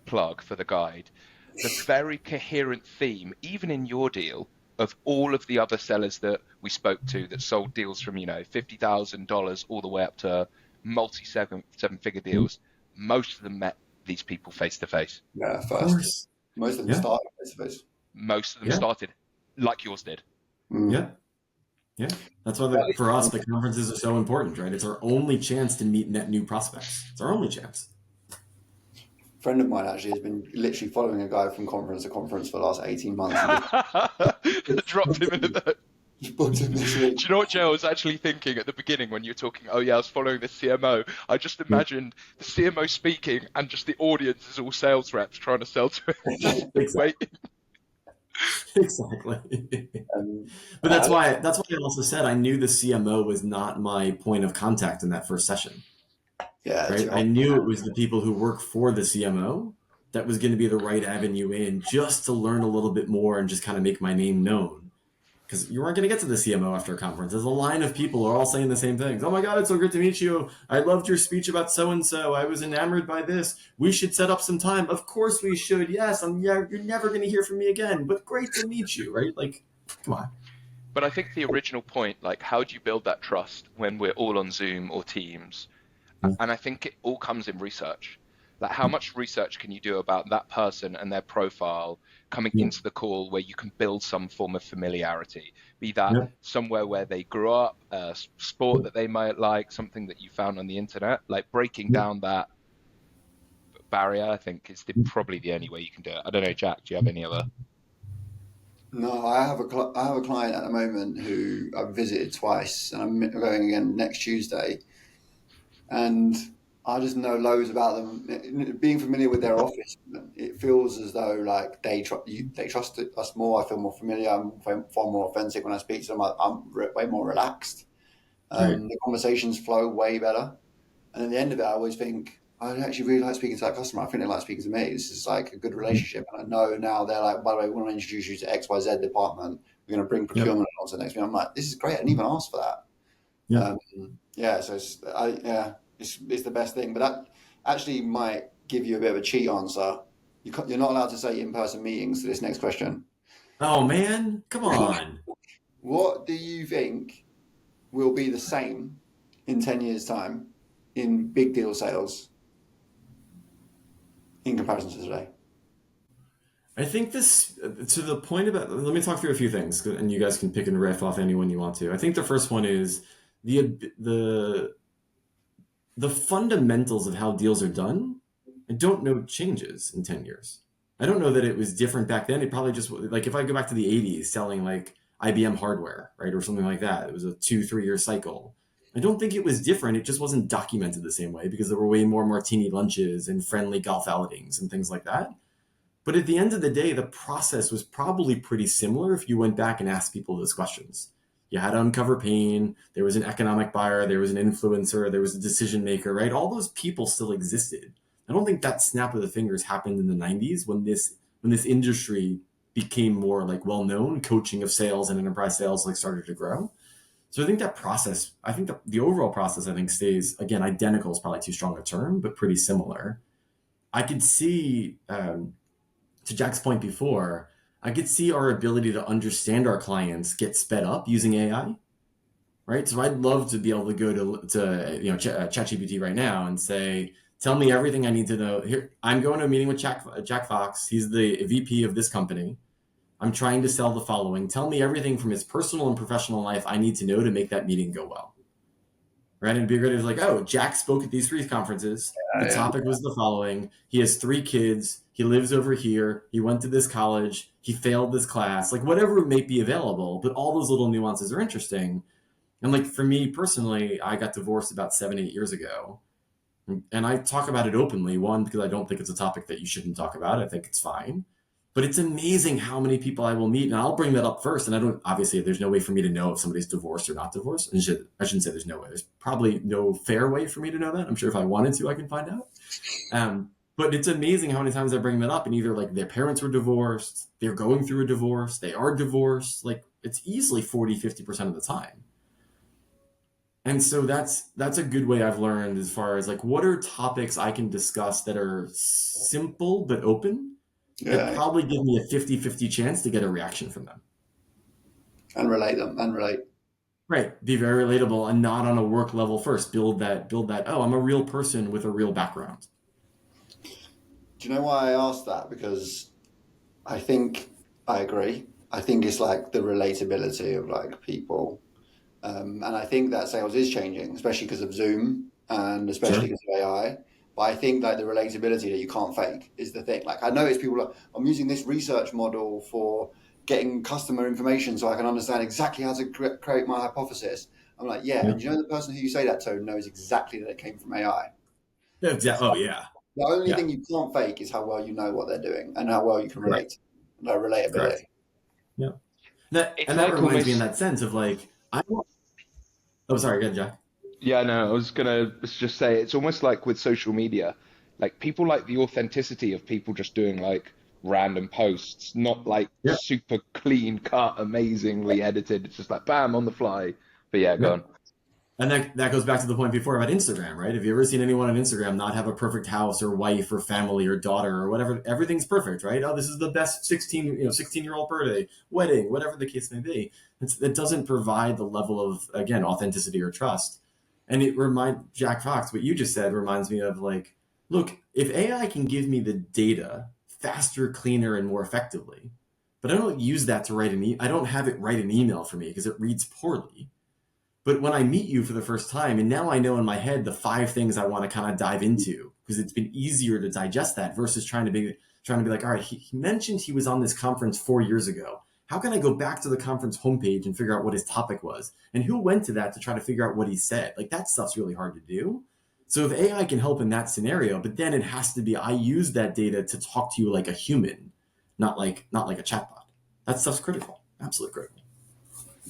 plug for the guide, the very coherent theme, even in your deal, of all of the other sellers that we spoke to that sold deals from, $50,000 all the way up to multi-seven-figure deals, most of them met these people face to face. Yeah, first. Most of them started face to face. Most of them started like yours did. Yeah. That's why for us, the conferences are so important, right? It's our only chance to meet net new prospects. It's our only chance. Friend of mine actually has been literally following a guy from conference to conference for the last 18 months. Dropped him in the... Just booked him this week. Do you know what, Joe, I was actually thinking at the beginning when you were talking, I was following the CMO. I just imagined the CMO speaking and just the audience is all sales reps trying to sell to him. Exactly. But that's why I also said I knew the CMO was not my point of contact in that first session. Yeah, right. I knew it was the people who work for the CMO that was going to be the right avenue in, just to learn a little bit more and just kind of make my name known. Because you weren't going to get to the CMO after a conference. There's a line of people who are all saying the same things. Oh my God, it's so good to meet you. I loved your speech about so-and-so. I was enamored by this. We should set up some time. Of course we should. Yes, you're never going to hear from me again, but great to meet you, right? Like, come on. But I think the original point, like, how do you build that trust when we're all on Zoom or Teams? And I think it all comes in research. Like, how much research can you do about that person and their profile coming into the call where you can build some form of familiarity, be that somewhere where they grew up, a sport that they might like, something that you found on the internet, like breaking down that barrier, I think is probably the only way you can do it. I don't know, Jack, do you have any other? No, I have a client at the moment who I've visited twice, and I'm going again next Tuesday. And I just know loads about them. Being familiar with their office, it feels as though like they trust us more. I feel more familiar. I'm far more authentic when I speak to them. I'm way more relaxed. The conversations flow way better. And at the end of it, I always think, I actually really like speaking to that customer. I think they like speaking to me. This is like a good relationship. And I know now they're like, by the way, we want to introduce you to XYZ department. We're going to bring procurement on to the next meeting. I'm like, this is great. I didn't even ask for that. So it's the best thing. But that actually might give you a bit of a cheat answer. You're not allowed to say in-person meetings to this next question. Oh, man. Come on. What do you think will be the same in 10 years' time in big deal sales in comparison to today? I think this, to the point about, let me talk through a few things, and you guys can pick and riff off anyone you want to. I think the first one is the fundamentals of how deals are done. I don't know changes in 10 years. I don't know that it was different back then. It probably just, like, if I go back to the 80s selling like IBM hardware, right, or something like that, it was a 2-3 year cycle. I don't think it was different. It just wasn't documented the same way because there were way more martini lunches and friendly golf outings and things like that. But at the end of the day, the process was probably pretty similar if you went back and asked people those questions. You had to uncover pain. There was an economic buyer. There was an influencer. There was a decision maker, right? All those people still existed. I don't think that snap of the fingers happened in the 90s when this industry became more like well-known. Coaching of sales and enterprise sales like started to grow. So I think that process, I think the overall process, I think stays, again, identical is probably too strong a term, but pretty similar. I could see, to Jack's point before, I could see our ability to understand our clients get sped up using AI, right? So I'd love to be able to go to ChatGPT right now and say, tell me everything I need to know. Here, I'm going to a meeting with Jack Fox. He's the VP of this company. I'm trying to sell the following. Tell me everything from his personal and professional life I need to know to make that meeting go well. Right? And it'd be great. It's like, oh, Jack spoke at these 3 conferences. The topic was the following. He has 3 kids. He lives over here. He went to this college. He failed this class. Like whatever may be available, but all those little nuances are interesting. And like for me personally, I got divorced about 7-8 years ago. And I talk about it openly. One, because I don't think it's a topic that you shouldn't talk about. I think it's fine. But it's amazing how many people I will meet. And I'll bring that up first. And I don't, obviously, there's no way for me to know if somebody's divorced or not divorced. And I shouldn't say there's no way. There's probably no fair way for me to know that. I'm sure if I wanted to, I can find out. But it's amazing how many times I bring that up. And either like their parents were divorced, they're going through a divorce, they are divorced. Like it's easily 40-50% of the time. And so that's a good way I've learned as far as like, what are topics I can discuss that are simple but open? That probably give me a 50-50 chance to get a reaction from them. And relate. Right. Be very relatable and not on a work level first. Build that, oh, I'm a real person with a real background. Do you know why I asked that? Because I think I agree. I think it's like the relatability of like people. And I think that sales is changing, especially because of Zoom and especially because of AI. But I think like the relatability that you can't fake is the thing. Like I notice people are, I'm using this research model for getting customer information so I can understand exactly how to create my hypothesis. I'm like, and you know the person who you say that to knows exactly that it came from AI. Oh yeah. The only thing you can't fake is how well you know what they're doing and how well you can relate. Like relatability. Correct. Yeah. That reminds me in that sense of like, oh, sorry, go ahead, Jack. Yeah, no, I was gonna just say it's almost like with social media, like people like the authenticity of people just doing like random posts, not like super clean cut, amazingly edited. It's just like bam on the fly. But go on. And that goes back to the point before about Instagram, right? Have you ever seen anyone on Instagram not have a perfect house or wife or family or daughter or whatever? Everything's perfect, right? Oh, this is the best 16-year-old birthday, wedding, whatever the case may be. It doesn't provide the level of, again, authenticity or trust. And it Jack Fox, what you just said reminds me of like, look, if AI can give me the data faster, cleaner, and more effectively, but I don't use that to write I don't have it write an email for me because it reads poorly. But when I meet you for the first time, and now I know in my head the 5 things I want to kind of dive into, because it's been easier to digest that versus trying to be like, all right, he mentioned he was on this conference 4 years ago. How can I go back to the conference homepage and figure out what his topic was? And who went to that to try to figure out what he said? Like that stuff's really hard to do. So if AI can help in that scenario, but then it has to be, I use that data to talk to you like a human, not like a chatbot. That stuff's critical. Absolutely critical.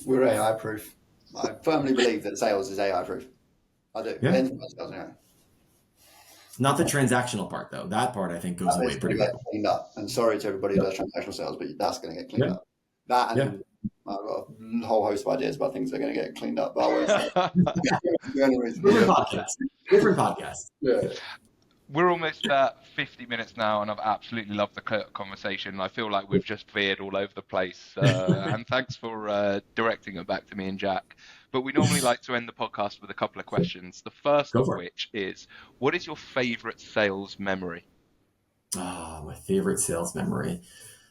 We're AI proof. I firmly believe that sales is AI proof. I do. Yeah. Not the transactional part though. That part I think goes away pretty well. Cleaned up. And sorry to everybody who does transactional sales, but that's going to get cleaned up. That and I've got a whole host of ideas about things that are going to get cleaned up. Different podcast. Yeah. We're almost at 50 minutes now, and I've absolutely loved the conversation. I feel like we've just veered all over the place. And thanks for directing it back to me and Jack. but we normally like to end the podcast with a couple of questions. The first Go of for it. which is, what is your favorite sales memory? My favorite sales memory.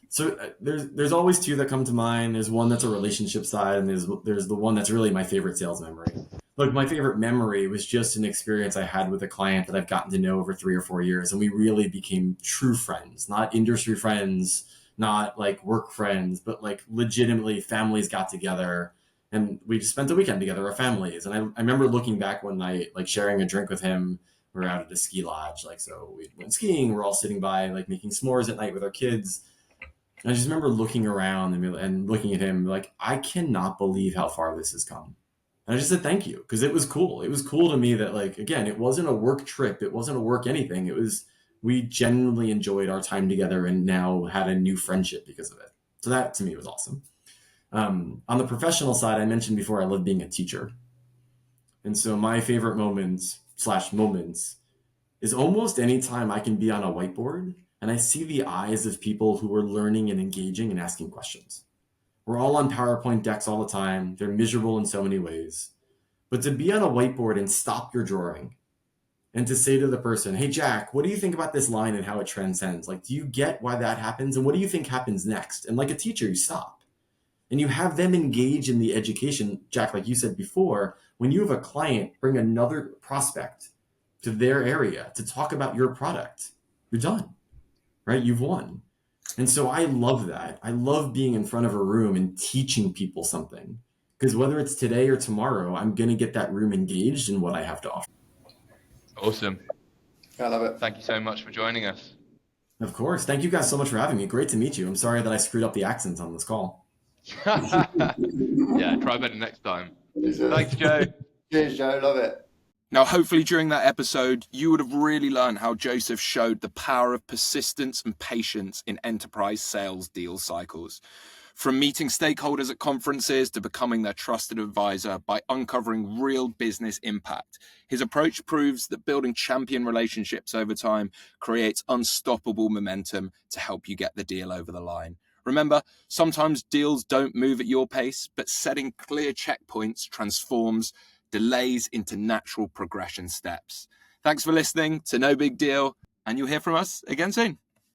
So there's always two that come to mind. There's one that's a relationship side, and there's the one that's really my favorite sales memory. Look, my favorite memory was just an experience I had with a client that I've gotten to know over 3 or 4 years, and we really became true friends, not industry friends, not like work friends, but like legitimately families got together and we just spent the weekend together, our families. And I remember looking back one night, like sharing a drink with him. We were out at a ski lodge, like, so we went skiing. We're all sitting by, like, making s'mores at night with our kids. And I just remember looking around and looking at him, like, I cannot believe how far this has come. And I just said thank you, because it was cool. It was cool to me that, like, again, it wasn't a work trip. It wasn't a work anything. It was, we genuinely enjoyed our time together and now had a new friendship because of it. So that to me was awesome. On the professional side, I mentioned before, I love being a teacher. And so my favorite moments is almost any time I can be on a whiteboard and I see the eyes of people who are learning and engaging and asking questions. We're all on PowerPoint decks all the time. They're miserable in so many ways. But to be on a whiteboard and stop your drawing and to say to the person, hey, Jack, what do you think about this line and how it transcends? Like, do you get why that happens? And what do you think happens next? And like a teacher, you stop. And you have them engage in the education. Jack, like you said before, when you have a client bring another prospect to their area to talk about your product, you're done, right? You've won. And so I love that. I love being in front of a room and teaching people something, because whether it's today or tomorrow, I'm going to get that room engaged in what I have to offer. Awesome. I love it. Thank you so much for joining us. Of course. Thank you guys so much for having me. Great to meet you. I'm sorry that I screwed up the accents on this call. Yeah, try better next time. Thanks, Joe. Cheers, Joe. Love it. Now, hopefully during that episode, you would have really learned how Joseph showed the power of persistence and patience in enterprise sales deal cycles. From meeting stakeholders at conferences to becoming their trusted advisor by uncovering real business impact, his approach proves that building champion relationships over time creates unstoppable momentum to help you get the deal over the line. Remember, sometimes deals don't move at your pace, but setting clear checkpoints transforms delays into natural progression steps. Thanks for listening to No Big Deal, and you'll hear from us again soon.